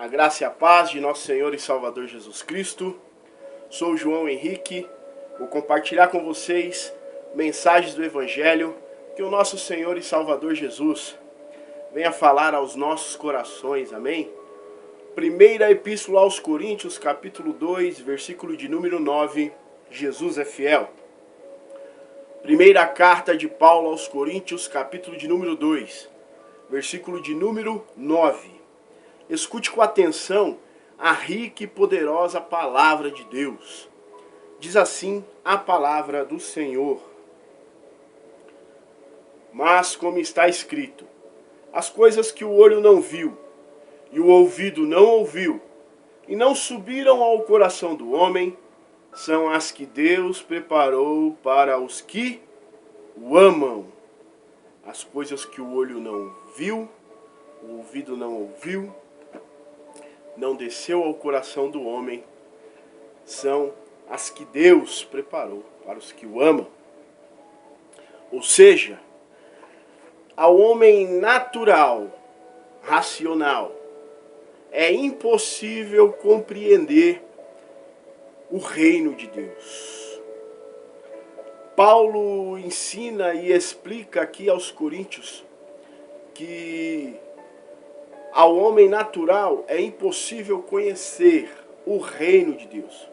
A graça e a paz de nosso Senhor e Salvador Jesus Cristo. Sou o João Henrique, vou compartilhar com vocês mensagens do Evangelho que o nosso Senhor e Salvador Jesus venha falar aos nossos corações, amém? Primeira Epístola aos Coríntios, capítulo 2, versículo de número 9, Jesus é fiel. Primeira carta de Paulo aos Coríntios, capítulo de número 2, versículo de número 9. Escute com atenção a rica e poderosa palavra de Deus. Diz assim a palavra do Senhor. Mas como está escrito, as coisas que o olho não viu, e o ouvido não ouviu, e não subiram ao coração do homem, são as que Deus preparou para os que o amam. As coisas que o olho não viu, o ouvido não ouviu, não desceu ao coração do homem, são as que Deus preparou para os que o amam. Ou seja, ao homem natural, racional, é impossível compreender o reino de Deus. Paulo ensina e explica aqui aos coríntios que ao homem natural é impossível conhecer o reino de Deus.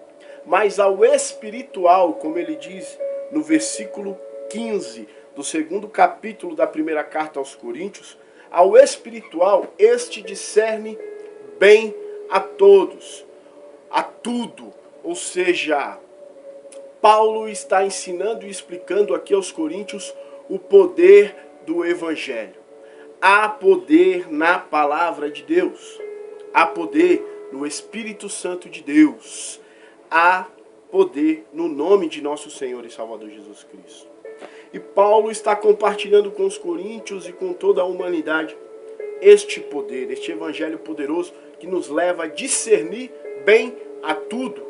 Mas ao espiritual, como ele diz no versículo 15 do segundo capítulo da primeira carta aos Coríntios, ao espiritual este discerne bem a todos, a tudo. Ou seja, Paulo está ensinando e explicando aqui aos coríntios o poder do Evangelho. Há poder na palavra de Deus. Há poder no Espírito Santo de Deus. Há poder no nome de nosso Senhor e Salvador Jesus Cristo. E Paulo está compartilhando com os coríntios e com toda a humanidade este poder, este Evangelho poderoso que nos leva a discernir bem a tudo.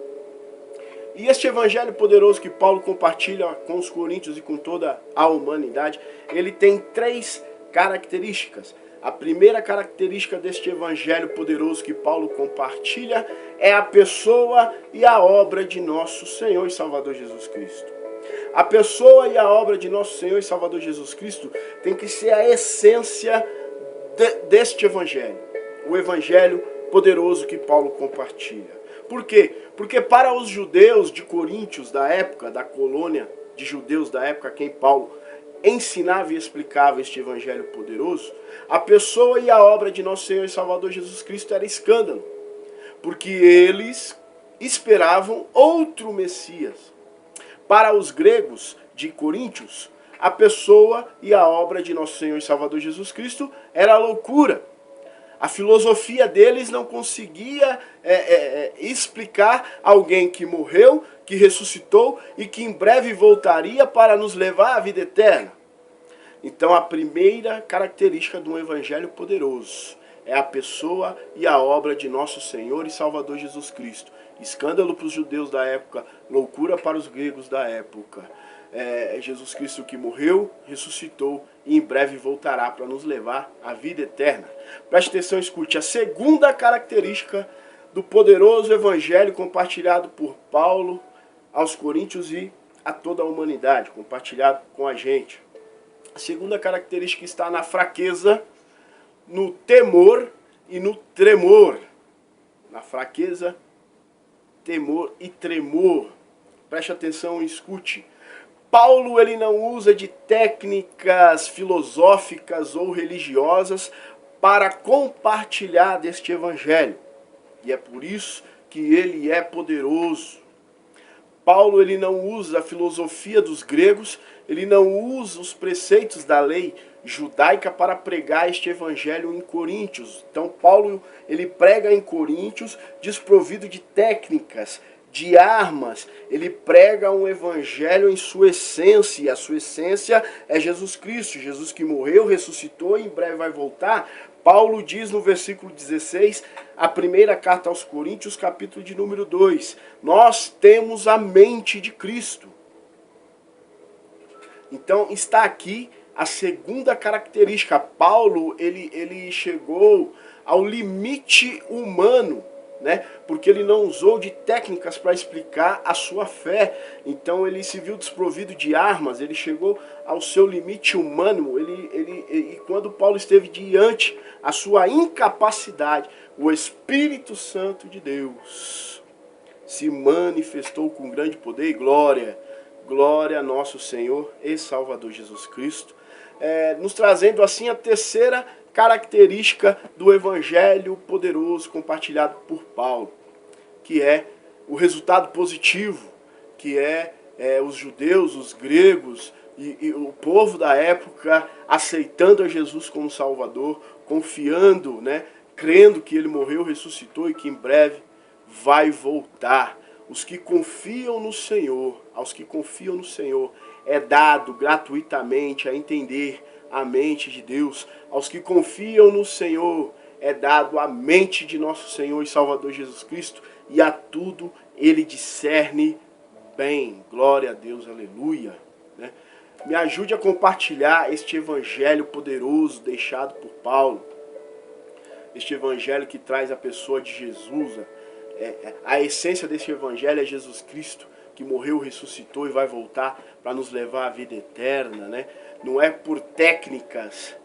E este Evangelho poderoso que Paulo compartilha com os coríntios e com toda a humanidade, ele tem três características. A primeira característica deste Evangelho poderoso que Paulo compartilha é a pessoa e a obra de nosso Senhor e Salvador Jesus Cristo. A pessoa e a obra de nosso Senhor e Salvador Jesus Cristo tem que ser a essência deste Evangelho. O Evangelho poderoso que Paulo compartilha. Por quê? Porque para os judeus de Coríntios da época, da colônia de judeus da época, quem Paulo ensinava e explicava este Evangelho poderoso, a pessoa e a obra de nosso Senhor e Salvador Jesus Cristo era escândalo. Porque eles esperavam outro Messias. Para os gregos de Coríntios, a pessoa e a obra de nosso Senhor e Salvador Jesus Cristo era loucura. A filosofia deles não conseguia explicar alguém que morreu, que ressuscitou e que em breve voltaria para nos levar à vida eterna. Então a primeira característica de um evangelho poderoso é a pessoa e a obra de nosso Senhor e Salvador Jesus Cristo. Escândalo para os judeus da época, loucura para os gregos da época. É Jesus Cristo que morreu, ressuscitou e em breve voltará para nos levar à vida eterna. Preste atenção, escute. A segunda característica do poderoso evangelho compartilhado por Paulo aos coríntios e a toda a humanidade, compartilhado com a gente. A segunda característica está na fraqueza, no temor e no tremor. Na fraqueza, temor e tremor. Preste atenção e escute. Paulo ele não usa de técnicas filosóficas ou religiosas para compartilhar deste evangelho. E é por isso que ele é poderoso. Paulo ele não usa a filosofia dos gregos, ele não usa os preceitos da lei judaica para pregar este evangelho em Coríntios. Então Paulo ele prega em Coríntios desprovido de técnicas, de armas. Ele prega um evangelho em sua essência, e a sua essência é Jesus Cristo, Jesus que morreu, ressuscitou e em breve vai voltar. Paulo diz no versículo 16, a primeira carta aos Coríntios, capítulo de número 2, nós temos a mente de Cristo. Então está aqui a segunda característica. Paulo, ele chegou ao limite humano, né? Porque ele não usou de técnicas para explicar a sua fé. Então ele se viu desprovido de armas, ele chegou ao seu limite humano. E quando Paulo esteve diante a sua incapacidade, o Espírito Santo de Deus se manifestou com grande poder e glória. Glória a nosso Senhor e Salvador Jesus Cristo, nos trazendo assim a terceira característica do evangelho poderoso compartilhado por Paulo, que é o resultado positivo, que é os judeus, os gregos e o povo da época aceitando a Jesus como Salvador, confiando, né, crendo que ele morreu, ressuscitou e que em breve vai voltar. Os que confiam no Senhor, aos que confiam no Senhor, é dado gratuitamente a entender a mente de Deus. Aos que confiam no Senhor, é dado a mente de nosso Senhor e Salvador Jesus Cristo, e a tudo ele discerne bem. Glória a Deus, aleluia. Né? Me ajude a compartilhar este evangelho poderoso deixado por Paulo. Este evangelho que traz a pessoa de Jesus. A essência deste evangelho é Jesus Cristo, que morreu, ressuscitou e vai voltar para nos levar à vida eterna, né? Não é por técnicas,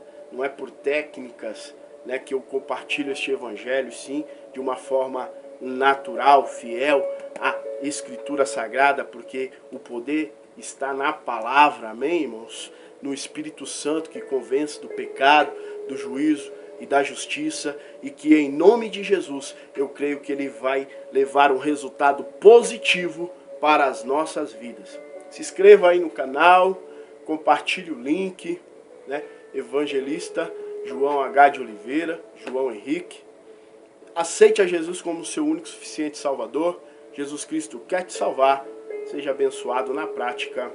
né, que eu compartilho este evangelho, sim, de uma forma natural, fiel à Escritura Sagrada, porque o poder está na palavra, amém, irmãos? No Espírito Santo que convence do pecado, do juízo e da justiça, e que em nome de Jesus eu creio que ele vai levar um resultado positivo para as nossas vidas. Se inscreva aí no canal, compartilhe o link, né? Evangelista João H. de Oliveira, João Henrique. Aceite a Jesus como seu único e suficiente Salvador. Jesus Cristo quer te salvar. Seja abençoado na prática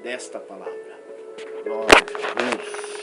desta palavra. Glória a Deus.